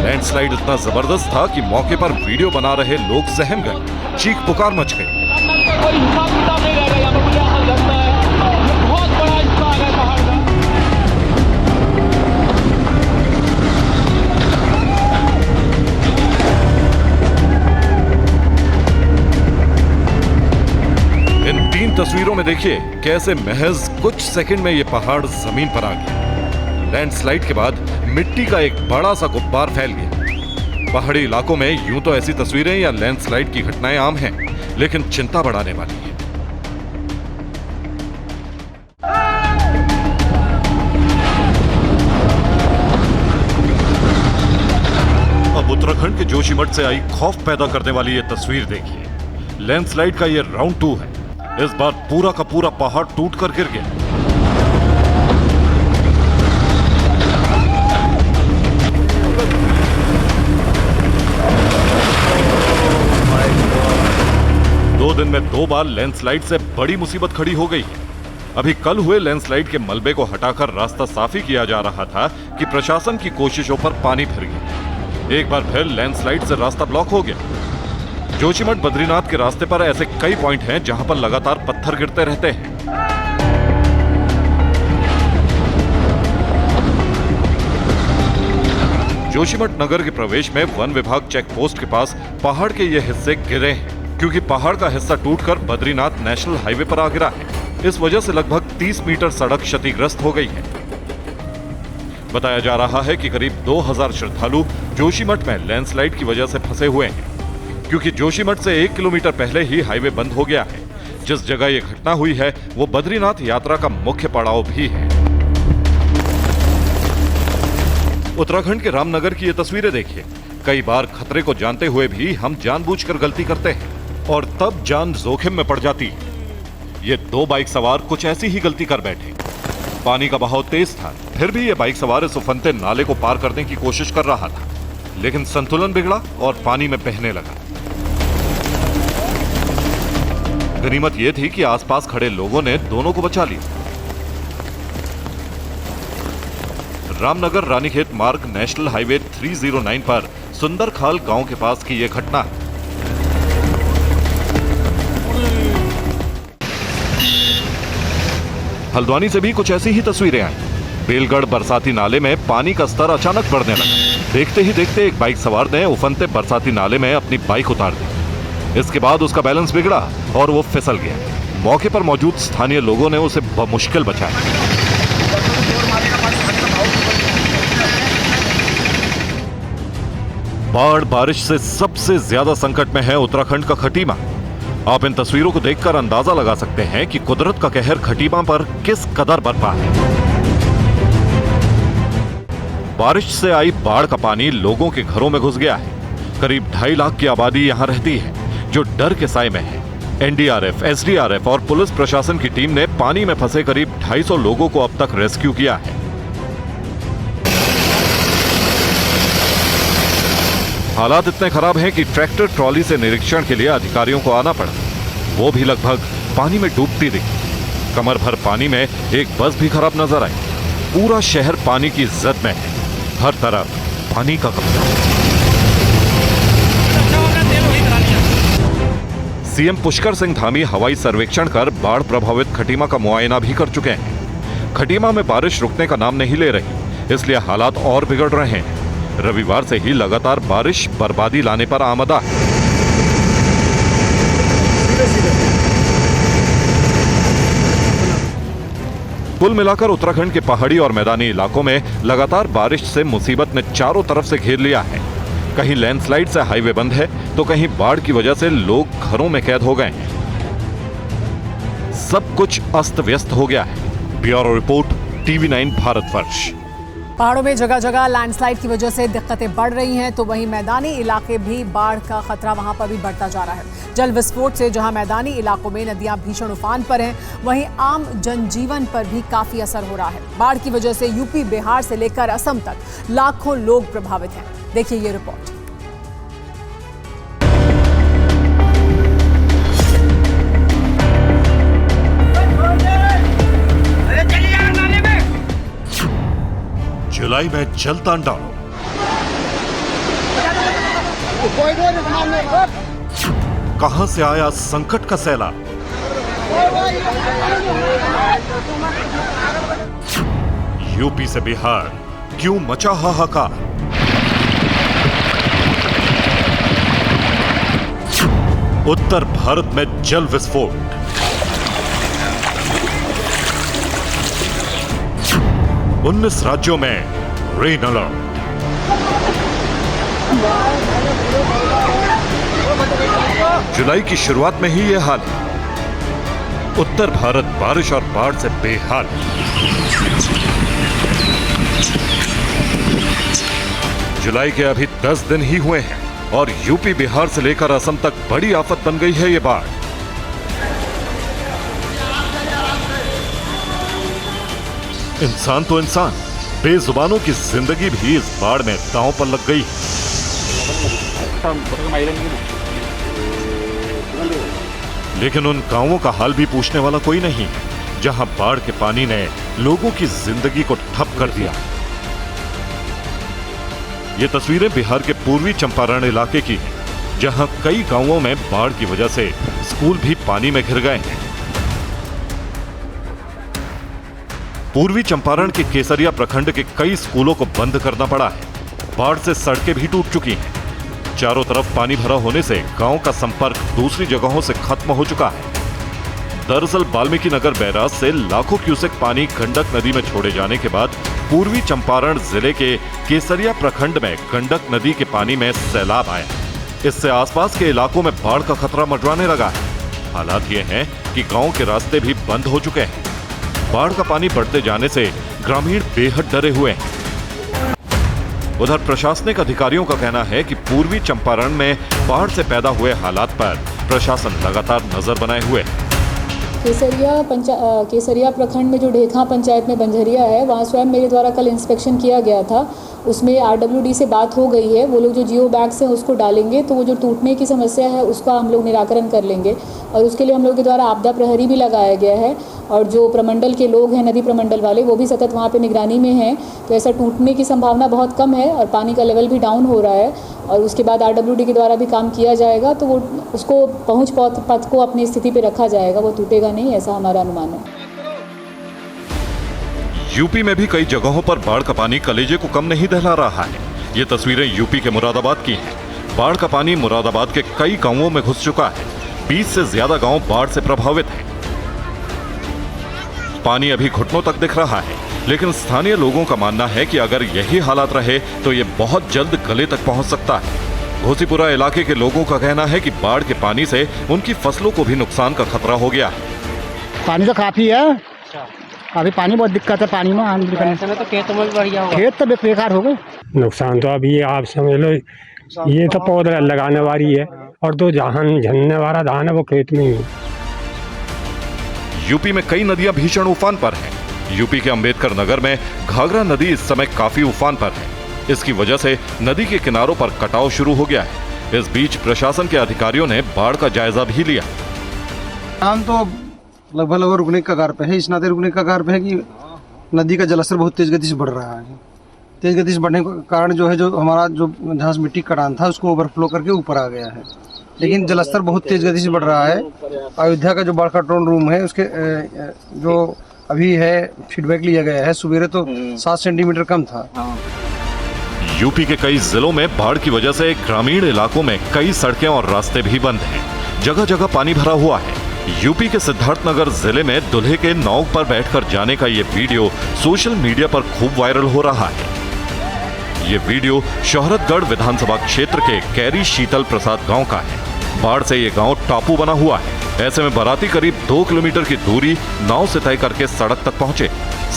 लैंडस्लाइड इतना जबरदस्त था कि मौके पर वीडियो बना रहे लोग सहम गए, चीख पुकार मच गई। तस्वीरों में देखिए कैसे महज कुछ सेकंड में यह पहाड़ जमीन पर आ गया। लैंडस्लाइड के बाद मिट्टी का एक बड़ा सा गुब्बार फैल गया। पहाड़ी इलाकों में यूं तो ऐसी तस्वीरें या लैंडस्लाइड की घटनाएं आम हैं, लेकिन चिंता बढ़ाने वाली है। अब उत्तराखंड के जोशीमठ से आई खौफ पैदा करने वाली ये तस्वीर देखिए। लैंडस्लाइड का ये राउंड 2 है। इस बार पूरा का पूरा पहाड़ टूट कर गिर गया। दो दिन में 2 बार लैंडस्लाइड से बड़ी मुसीबत खड़ी हो गई है। अभी कल हुए लैंडस्लाइड के मलबे को हटाकर रास्ता साफ ही किया जा रहा था कि प्रशासन की कोशिशों पर पानी फिर गया। एक बार फिर लैंडस्लाइड से रास्ता ब्लॉक हो गया। जोशीमठ बद्रीनाथ के रास्ते पर ऐसे कई पॉइंट हैं जहां पर लगातार पत्थर गिरते रहते हैं। जोशीमठ नगर के प्रवेश में वन विभाग चेक पोस्ट के पास पहाड़ के ये हिस्से गिरे हैं, क्योंकि पहाड़ का हिस्सा टूटकर बद्रीनाथ नेशनल हाईवे पर आ गिरा है। इस वजह से लगभग 30 मीटर सड़क क्षतिग्रस्त हो गई है। बताया जा रहा है कि करीब 2000 श्रद्धालु जोशीमठ में लैंडस्लाइड की वजह से फंसे हुए हैं, क्योंकि जोशीमठ से 1 किलोमीटर पहले ही हाईवे बंद हो गया है। जिस जगह यह घटना हुई है वो बद्रीनाथ यात्रा का मुख्य पड़ाव भी है। उत्तराखंड के रामनगर की ये तस्वीरें देखिए। कई बार खतरे को जानते हुए भी हम जानबूझकर गलती करते हैं और तब जान जोखिम में पड़ जाती है। ये 2 बाइक सवार कुछ ऐसी ही गलती कर बैठे। पानी का बहाव तेज था, फिर भी ये बाइक सवार इस उफनते नाले को पार करने की कोशिश कर रहा था, लेकिन संतुलन बिगड़ा और पानी में बहने लगा। गनीमत यह थी कि आसपास खड़े लोगों ने दोनों को बचा लिया। रामनगर रानीखेत मार्ग नेशनल हाईवे 309 पर सुंदरखाल गांव के पास की यह घटना है। हल्द्वानी से भी कुछ ऐसी ही तस्वीरें आई। बेलगढ़ बरसाती नाले में पानी का स्तर अचानक बढ़ने लगा। देखते ही देखते एक बाइक सवार ने उफनते बरसाती नाले में अपनी बाइक उतार दी। इसके बाद उसका बैलेंस बिगड़ा और वो फिसल गया। मौके पर मौजूद स्थानीय लोगों ने उसे बमुश्किल बचाया। बाढ़ बारिश से सबसे ज्यादा संकट में है उत्तराखंड का खटीमा। आप इन तस्वीरों को देखकर अंदाजा लगा सकते हैं कि कुदरत का कहर खटीमा पर किस कदर बरपा है। बारिश से आई बाढ़ का पानी लोगों के घरों में घुस गया है। करीब 2.5 लाख की आबादी यहां रहती है, जो डर के साए में है। एनडीआरएफ, एसडीआरएफ और पुलिस प्रशासन की टीम ने पानी में फंसे करीब 250 लोगों को अब तक रेस्क्यू किया है। हालात इतने खराब हैं कि ट्रैक्टर ट्रॉली से निरीक्षण के लिए अधिकारियों को आना पड़ा। वो भी लगभग पानी में डूबती दिखी। कमर भर पानी में एक बस भी खराब नजर आई। पूरा शहर पानी की जद में है। हर तरफ पानी का कब्जा। सीएम पुष्कर सिंह धामी हवाई सर्वेक्षण कर बाढ़ प्रभावित खटीमा का मुआयना भी कर चुके हैं। खटीमा में बारिश रुकने का नाम नहीं ले रही, इसलिए हालात और बिगड़ रहे हैं। रविवार से ही लगातार बारिश बर्बादी लाने पर आमदा है। कुल मिलाकर उत्तराखंड के पहाड़ी और मैदानी इलाकों में लगातार बारिश से मुसीबत ने चारों तरफ से घेर लिया है। कहीं लैंडस्लाइड से हाईवे बंद है, तो कहीं बाढ़ की वजह से लोग घरों में कैद हो गए हैं। सब कुछ अस्त व्यस्त हो गया है। Bureau report, TV9 Bharatvarsh. पहाड़ों में जगह जगह लैंडस्लाइड की वजह से दिक्कतें बढ़ रही हैं, तो वहीं मैदानी इलाके भी बाढ़ का खतरा वहां पर भी बढ़ता जा रहा है। जल विस्फोट से जहां मैदानी इलाकों में नदियां भीषण उफान पर हैं, वहीं आम जनजीवन पर भी काफी असर हो रहा है। बाढ़ की वजह से यूपी, बिहार से लेकर असम तक लाखों लोग प्रभावित हैं। देखिए ये रिपोर्ट। जुलाई में जलतान डालो। कहां से आया संकट का सैलाब? यूपी से बिहार क्यों मचा हाहाकार? उत्तर भारत में जल विस्फोट। 19 राज्यों में रेन अलर्ट। जुलाई की शुरुआत में ही यह हाल है। उत्तर भारत बारिश और बाढ़ से बेहाल। जुलाई के अभी 10 दिन ही हुए हैं और यूपी, बिहार से लेकर असम तक बड़ी आफत बन गई है ये बाढ़। इंसान तो इंसान, बेजुबानों की जिंदगी भी इस बाढ़ में दांव पर लग गई। लेकिन उन गांवों का हाल भी पूछने वाला कोई नहीं, जहां बाढ़ के पानी ने लोगों की जिंदगी को ठप कर दिया। ये तस्वीरें बिहार के पूर्वी चंपारण इलाके की हैं, जहां कई गांवों में बाढ़ की वजह से स्कूल भी पानी में घिर गए हैं। पूर्वी चंपारण के केसरिया प्रखंड के कई स्कूलों को बंद करना पड़ा है। बाढ़ से सड़कें भी टूट चुकी हैं। चारों तरफ पानी भरा होने से गांव का संपर्क दूसरी जगहों से खत्म हो चुका है। दरअसल वाल्मीकि नगर बैराज से लाखों क्यूसेक पानी गंडक नदी में छोड़े जाने के बाद पूर्वी चंपारण जिले के केसरिया प्रखंड में गंडक नदी के पानी में सैलाब आया। इससे आसपास के इलाकों में बाढ़ का खतरा मंडराने लगा है। हालात ये हैं कि गांव के रास्ते भी बंद हो चुके हैं। बाढ़ का पानी बढ़ते जाने से ग्रामीण बेहद डरे हुए हैं। उधर प्रशासनिक अधिकारियों का कहना है कि पूर्वी चंपारण में बाढ़ से पैदा हुए हालात पर प्रशासन लगातार नजर बनाए हुए है। केसरिया प्रखंड में जो ढेखा पंचायत में बंजरिया है, वहाँ स्वयं मेरे द्वारा कल इंस्पेक्शन किया गया था उसमें RWD से बात हो गई है, वो लोग जो जियो बैग्स हैं उसको डालेंगे, तो वो जो टूटने की समस्या है उसका हम लोग निराकरण कर लेंगे। और उसके लिए हम लोग के द्वारा आपदा प्रहरी भी लगाया गया है, और जो प्रमंडल के लोग हैं, नदी प्रमंडल वाले, वो भी सतत वहाँ पे निगरानी में हैं। तो ऐसा टूटने की संभावना बहुत कम है और पानी का लेवल भी डाउन हो रहा है। और उसके बाद RWD के द्वारा भी काम किया जाएगा, तो वो उसको पहुँच पथ को अपनी स्थिति पर रखा जाएगा, वो टूटेगा नहीं, ऐसा हमारा अनुमान है। यूपी में भी कई जगहों पर बाढ़ का पानी कलेजे को कम नहीं दहला रहा है। ये तस्वीरें यूपी के मुरादाबाद की हैं। बाढ़ का पानी मुरादाबाद के कई गांवों में घुस चुका है। 20 से ज्यादा गांव बाढ़ से प्रभावित हैं। पानी अभी घुटनों तक दिख रहा है, लेकिन स्थानीय लोगों का मानना है कि अगर यही हालात रहे तो ये बहुत जल्द गले तक पहुंच सकता है। घोसीपुरा इलाके के लोगों का कहना है कि बाढ़ के पानी से उनकी फसलों को भी नुकसान का खतरा हो गया है। पानी तो काफी है, अभी पानी बहुत दिक्कत है पानी में। ऐसे में तो खेत में बढ़िया होगा। खेत तो बेकार हो गए। नुकसान तो अभी आप समझ लो, ये तो पौधा लगाने वाली है और तो झनने वाला धान है वो खेत में ही है। यूपी में कई नदियां भीषण उफान पर हैं। यूपी के अंबेडकर नगर में घाघरा नदी इस समय काफी उफान पर है। इसकी वजह से नदी के किनारों पर कटाव शुरू हो गया है। इस बीच प्रशासन के अधिकारियों ने बाढ़ का जायजा भी लिया। हम तो लगभग रुकने के कगार पे है, इस नाते रुकने के कगार पे है कि नदी का जलस्तर बहुत तेज गति से बढ़ रहा है। तेज गति से बढ़ने के कारण जो है, जो हमारा जो जहाँ मिट्टी कटान था उसको ओवरफ्लो करके ऊपर आ गया है, लेकिन जलस्तर बहुत तेज गति से बढ़ रहा है। अयोध्या का जो बाढ़ कंट्रोल रूम है उसके जो अभी है फीडबैक लिया गया है, सवेरे तो 7 सेंटीमीटर कम था। यूपी के कई जिलों में बाढ़ की वजह से ग्रामीण इलाकों में कई सड़कें और रास्ते भी बंद हैं। जगह जगह पानी भरा हुआ है। यूपी के सिद्धार्थनगर जिले में दूल्हे के नाव पर बैठकर जाने का ये वीडियो सोशल मीडिया पर खूब वायरल हो रहा है। ये वीडियो शोहरतगढ़ विधानसभा क्षेत्र के कैरी शीतल प्रसाद गांव का है। बाढ़ से ये गांव टापू बना हुआ है। ऐसे में बाराती करीब 2 किलोमीटर की दूरी नाव से तय करके सड़क तक पहुंचे।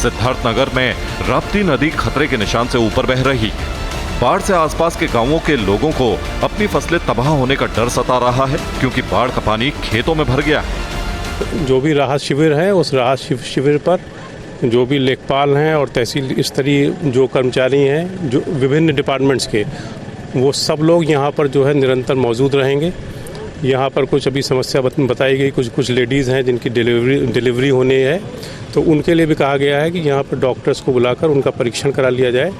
सिद्धार्थनगर में राप्ती नदी खतरे के निशान से ऊपर बह रही है। बाढ़ से आसपास के गांवों के लोगों को अपनी फसलें तबाह होने का डर सता रहा है, क्योंकि बाढ़ का पानी खेतों में भर गया है। जो भी राहत शिविर है, उस राहत शिविर पर जो भी लेखपाल हैं और तहसील स्तरीय जो कर्मचारी हैं, जो विभिन्न डिपार्टमेंट्स के, वो सब लोग यहाँ पर जो है निरंतर मौजूद रहेंगे। यहाँ पर कुछ अभी समस्या बताई गई, कुछ लेडीज़ हैं जिनकी डिलीवरी होनी है, तो उनके लिए भी कहा गया है कि यहाँ पर डॉक्टर्स को बुलाकर उनका परीक्षण करा लिया जाए।